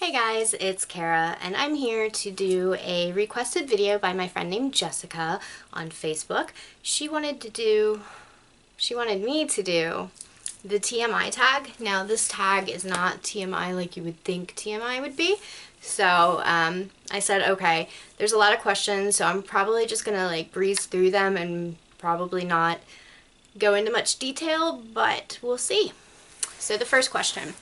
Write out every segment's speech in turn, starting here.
Hey guys, it's Kara, and I'm here to do a requested video by my friend named Jessica on Facebook. She wanted me to do the TMI tag. Now this tag is not TMI like you would think TMI would be. So I said, okay, there's a lot of questions, so I'm probably just gonna like breeze through them and probably not go into much detail, but we'll see. So the first question.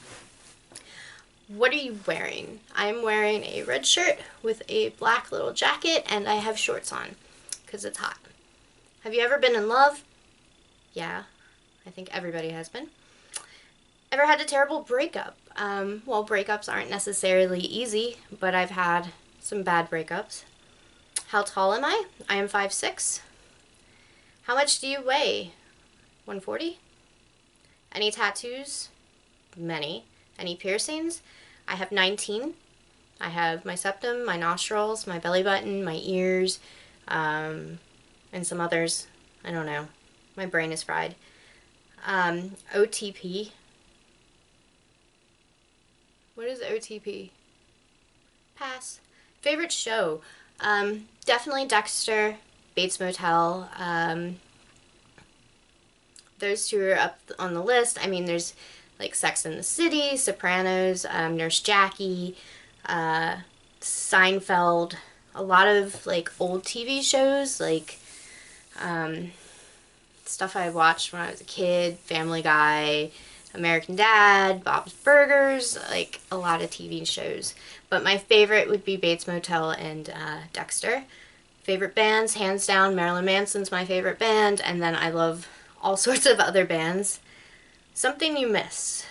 What are you wearing? I'm wearing a red shirt with a black little jacket, and I have shorts on because it's hot. Have you ever been in love? Yeah, I think everybody has been. Ever had a terrible breakup? Well, breakups aren't necessarily easy, but I've had some bad breakups. How tall am I? I am 5'6". How much do you weigh? 140? Any tattoos? Many. Any piercings? I have 19. I have my septum, my nostrils, my belly button, my ears, and some others. I don't know. My brain is fried. OTP. What is OTP? Pass. Favorite show? Definitely Dexter, Bates Motel. Those two are up on the list. I mean, there's like Sex and the City, Sopranos, Nurse Jackie, Seinfeld, a lot of like old TV shows, like stuff I watched when I was a kid, Family Guy, American Dad, Bob's Burgers, like a lot of TV shows. But my favorite would be Bates Motel and Dexter. Favorite bands, hands down, Marilyn Manson's my favorite band, and then I love all sorts of other bands. Something you miss.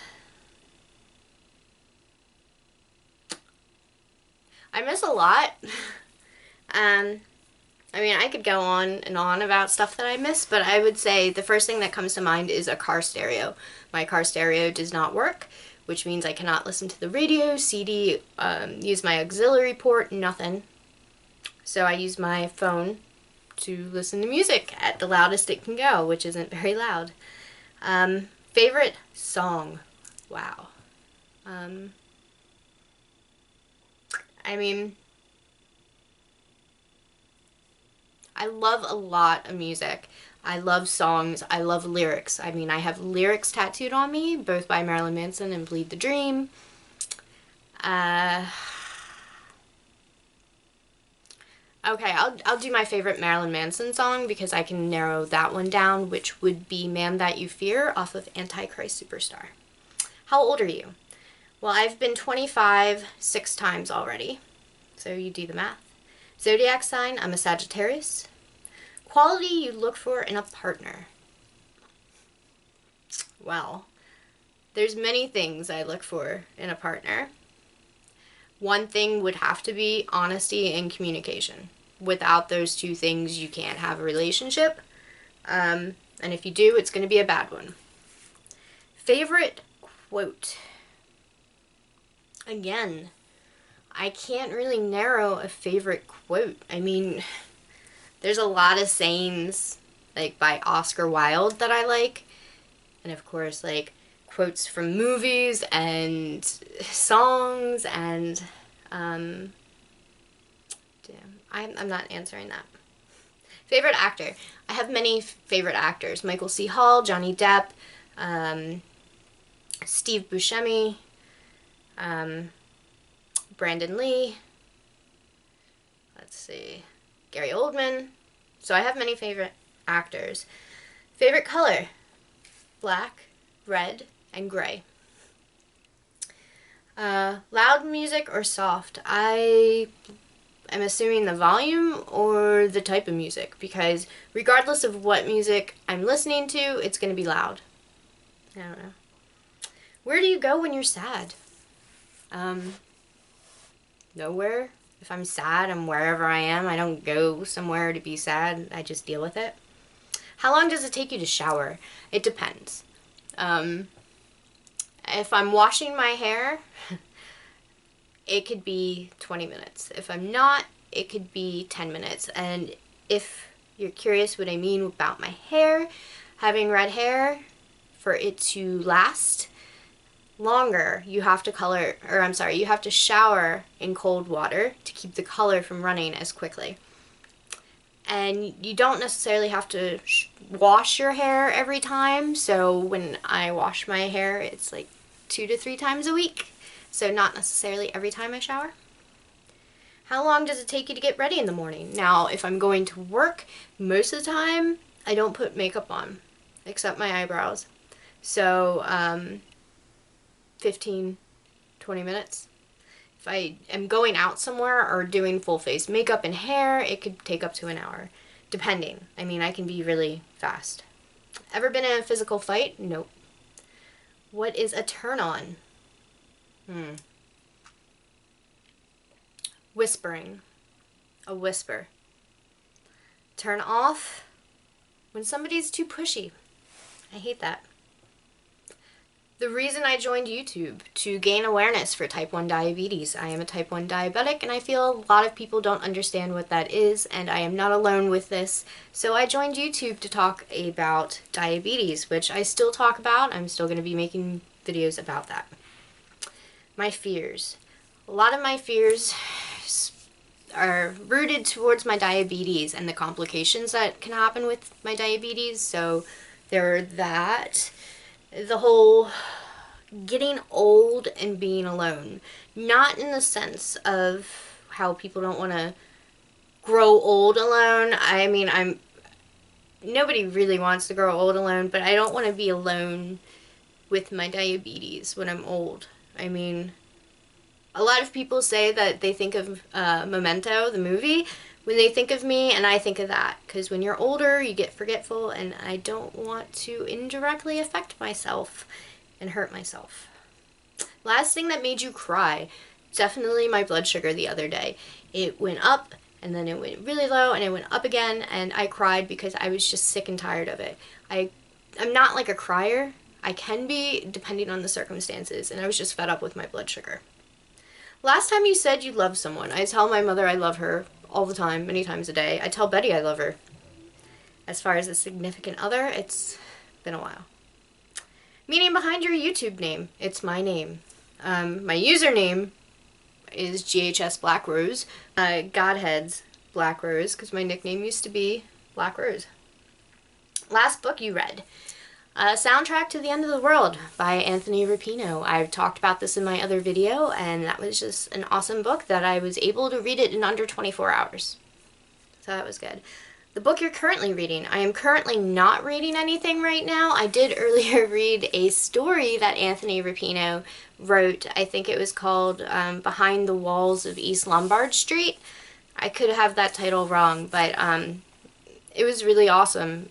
I miss a lot. I mean, I could go on and on about stuff that I miss, but I would say the first thing that comes to mind is a car stereo. My car stereo does not work, which means I cannot listen to the radio, CD, use my auxiliary port, nothing. So I use my phone to listen to music at the loudest it can go, which isn't very loud. Favorite song? Wow. I mean, I love a lot of music. I love songs. I love lyrics. I mean, I have lyrics tattooed on me, both by Marilyn Manson and Bleed the Dream. Okay, I'll do my favorite Marilyn Manson song because I can narrow that one down, which would be Man That You Fear off of Antichrist Superstar. How old are you? Well, I've been 25 6 times already, so you do the math. Zodiac sign, I'm a Sagittarius. Quality you look for in a partner. Well, there's many things I look for in a partner. One thing would have to be honesty and communication. Without those two things, you can't have a relationship. And if you do, it's going to be a bad one. Favorite quote? Again, I can't really narrow a favorite quote. I mean, there's a lot of sayings like by Oscar Wilde that I like. And of course, like quotes from movies and songs and I'm not answering that. Favorite actor? I have many favorite actors. Michael C. Hall, Johnny Depp, Steve Buscemi, Brandon Lee, let's see, Gary Oldman. So I have many favorite actors. Favorite color? Black, red, and gray. Loud music or soft? I am assuming the volume or the type of music, because regardless of what music I'm listening to, it's going to be loud. I don't know. Where do you go when you're sad? Nowhere. If I'm sad, I'm wherever I am. I don't go somewhere to be sad. I just deal with it. How long does it take you to shower? It depends. If I'm washing my hair, it could be 20 minutes. If I'm not, it could be 10 minutes. And if you're curious what I mean about my hair, having red hair, for it to last longer, you have to you have to shower in cold water to keep the color from running as quickly. And you don't necessarily have to wash your hair every time. So when I wash my hair, it's like 2 to 3 times a week. So not necessarily every time I shower. How long does it take you to get ready in the morning? Now, if I'm going to work, most of the time, I don't put makeup on, except my eyebrows. So, 15, 20 minutes. If I am going out somewhere or doing full face makeup and hair, it could take up to an hour, depending. I mean, I can be really fast. Ever been in a physical fight? Nope. What is a turn on? Whispering. A whisper. Turn off when somebody's too pushy. I hate that. The reason I joined YouTube, to gain awareness for type 1 diabetes. I am a type 1 diabetic, and I feel a lot of people don't understand what that is, and I am not alone with this. So I joined YouTube to talk about diabetes, which I still talk about. I'm still going to be making videos about that. My fears. A lot of my fears are rooted towards my diabetes and the complications that can happen with my diabetes. So there are that. The whole getting old and being alone. Not in the sense of how people don't want to grow old alone. I mean, nobody really wants to grow old alone, but I don't want to be alone with my diabetes when I'm old. I mean, a lot of people say that they think of Memento, the movie, when they think of me, and I think of that. Because when you're older, you get forgetful, and I don't want to indirectly affect myself and hurt myself. Last thing that made you cry, definitely my blood sugar the other day. It went up, and then it went really low, and it went up again, and I cried because I was just sick and tired of it. I'm not like a crier. I can be, depending on the circumstances, and I was just fed up with my blood sugar. Last time you said you love someone. I tell my mother I love her all the time, many times a day. I tell Betty I love her. As far as a significant other, it's been a while. Meaning behind your YouTube name. It's my name. My username is GHS Black Rose. Godhead's Black Rose, because my nickname used to be Black Rose. Last book you read. Soundtrack to the End of the World by Anthony Rapino. I've talked about this in my other video, and that was just an awesome book that I was able to read it in under 24 hours. So that was good. The book you're currently reading. I am currently not reading anything right now. I did earlier read a story that Anthony Rapino wrote. I think it was called Behind the Walls of East Lombard Street. I could have that title wrong, but it was really awesome.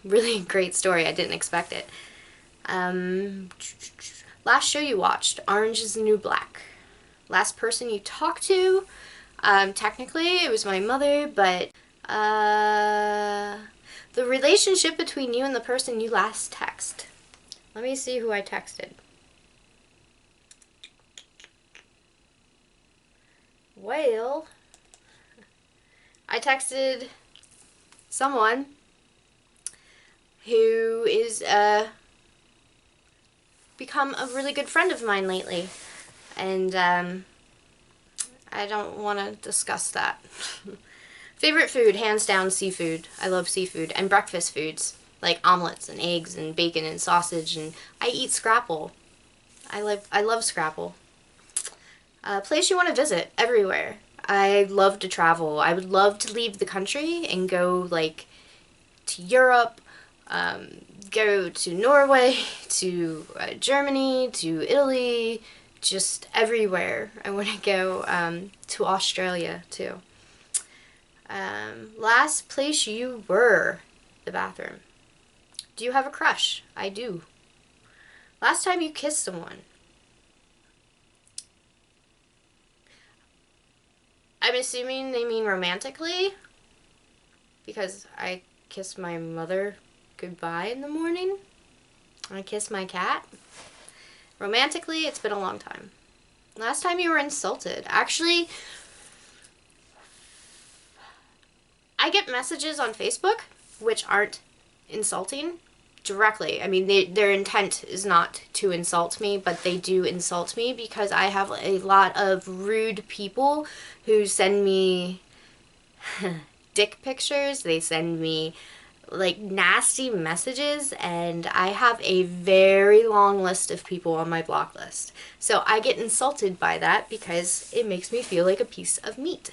Really great story. I didn't expect it. Last show you watched, Orange is the New Black. Last person you talked to, technically it was my mother, but the relationship between you and the person you last text. Let me see who I texted. Well, I texted someone who is become a really good friend of mine lately, and I don't want to discuss that. Favorite food, hands down, seafood. I love seafood. And breakfast foods, like omelets and eggs and bacon and sausage, and I eat scrapple. I love scrapple. Place you want to visit, everywhere. I love to travel. I would love to leave the country and go, like, to Europe, go to Norway, to Germany, to Italy, just everywhere. I want to go to Australia, too. Last place you were, the bathroom. Do you have a crush? I do. Last time you kissed someone. I'm assuming they mean romantically, because I kissed my mother goodbye in the morning. I kissed my cat. Romantically, it's been a long time. Last time you were insulted. Actually, I get messages on Facebook which aren't insulting, directly. I mean, their intent is not to insult me, but they do insult me because I have a lot of rude people who send me dick pictures. They send me like nasty messages, and I have a very long list of people on my block list. So I get insulted by that because it makes me feel like a piece of meat.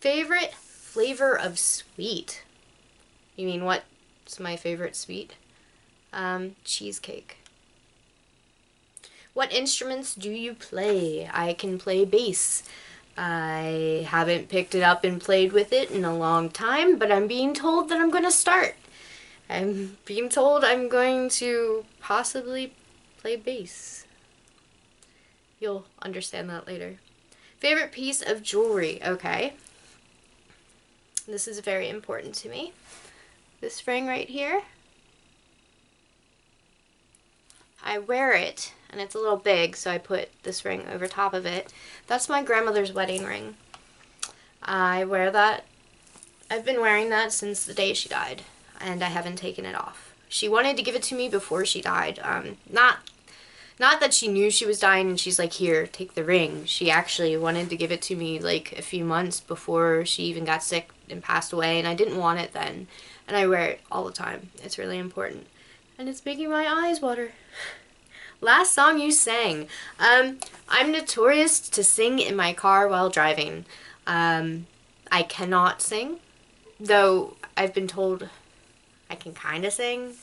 Favorite flavor of sweet? You mean what's my favorite sweet? Cheesecake. What instruments do you play? I can play bass. I haven't picked it up and played with it in a long time, but I'm being told that I'm going to start. I'm being told I'm going to possibly play bass. You'll understand that later. Favorite piece of jewelry? Okay. This is very important to me. This ring right here. I wear it, and it's a little big, so I put this ring over top of it. That's my grandmother's wedding ring. I wear that. I've been wearing that since the day she died, and I haven't taken it off. She wanted to give it to me before she died. Not that she knew she was dying and she's like, here, take the ring. She actually wanted to give it to me like a few months before she even got sick and passed away, and I didn't want it then. And I wear it all the time. It's really important. And it's making my eyes water. Last song you sang. I'm notorious to sing in my car while driving. I cannot sing, though I've been told I can kind of sing.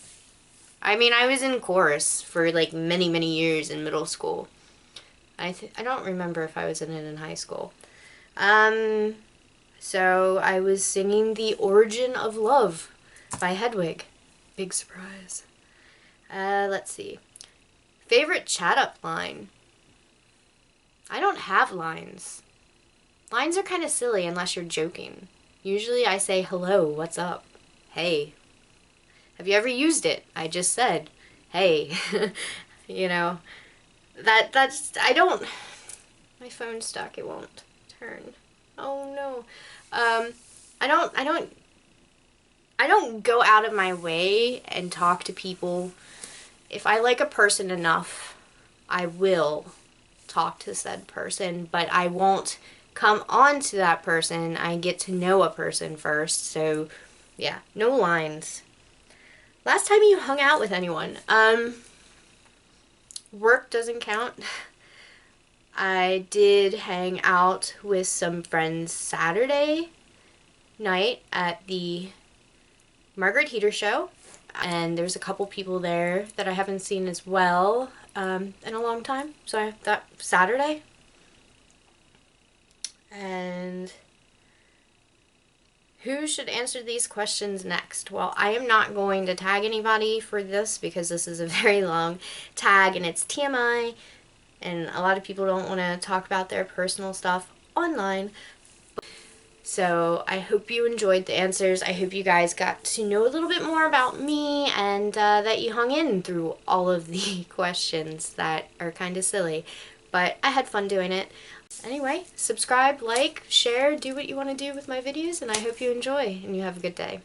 I mean, I was in chorus for like many, many years in middle school. I don't remember if I was in it in high school. So I was singing The Origin of Love by Hedwig. Big surprise. Let's see. Favorite chat up line? I don't have lines. Lines are kind of silly unless you're joking. Usually I say, hello, what's up? Hey. Have you ever used it? I just said, hey. You know, that's, I don't, my phone's stuck, it won't turn. Oh no. I don't go out of my way and talk to people. If I like a person enough, I will talk to said person, but I won't come on to that person. I get to know a person first, so yeah, no lines. Last time you hung out with anyone? Work doesn't count. I did hang out with some friends Saturday night at the Margaret Heater show. And there's a couple people there that I haven't seen as well in a long time. So that Saturday. And who should answer these questions next? Well, I am not going to tag anybody for this because this is a very long tag and it's TMI. And a lot of people don't want to talk about their personal stuff online. So I hope you enjoyed the answers. I hope you guys got to know a little bit more about me and that you hung in through all of the questions that are kind of silly. But I had fun doing it. Anyway, subscribe, like, share, do what you want to do with my videos, and I hope you enjoy and you have a good day.